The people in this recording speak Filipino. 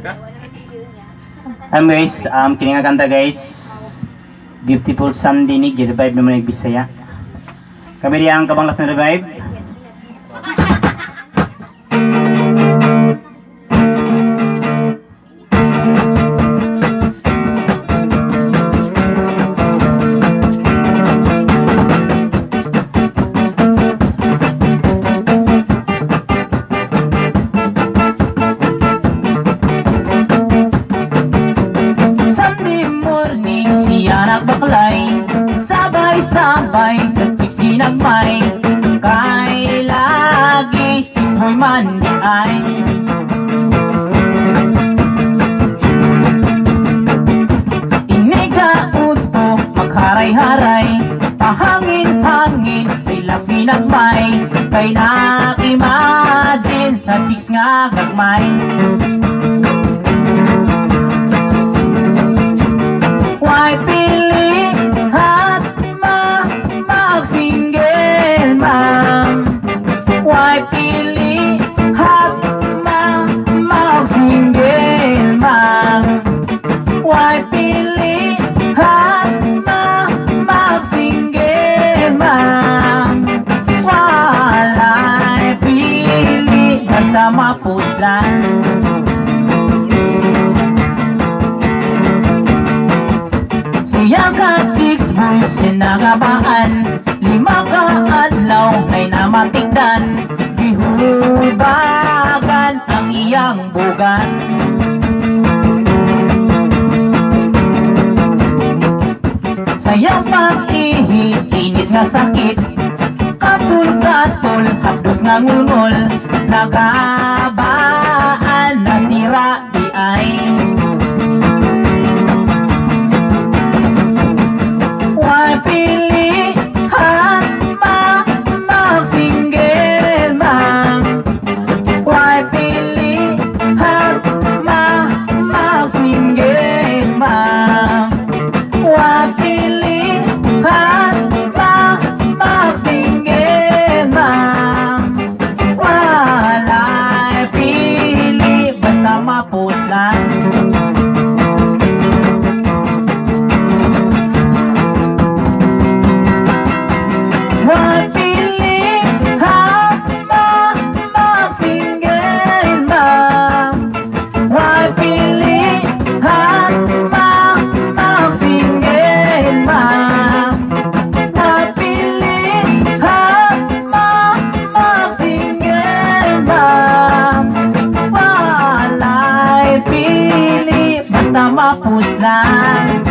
Guys, kini nga kanta guys, Beautiful Sun dinig, revive naman yung Bisaya. Kami diyan ang kabanglas na revive. Anak baklay, sabay-sabay sa chicks sinagmay, kay lagi chicks mo'y mandi ay. Iniga uto, magharay-haray, pahangin-hangin, kay lang sinagmay, kay nakimagine sa chicks nga gagmay. Why pili at mag-single ma'am? Why pili at mag-single ma'am? Why pili at mag-single ma'am? Walay pili, basta mapuslan. Siyang ka-chicks boy sinagabaan, 5 ka-adlaw ay namatigdan, gihubagan ang iyang bugan. Sayang pag-ihi, init nga sakit, katul-katul, hapdos nga ngulngol, nagabaan na sira di ay. Why pili at mag-single ma'am? Why pili at mag-single ma'am? Why pili at mag-single ma'am? Walay pili, basta mapuslan. Why pili at mag-single ma'am? Why pili at mag-single ma'am? Why pili at mag-single ma'am? Walay pili, basta mapuslan.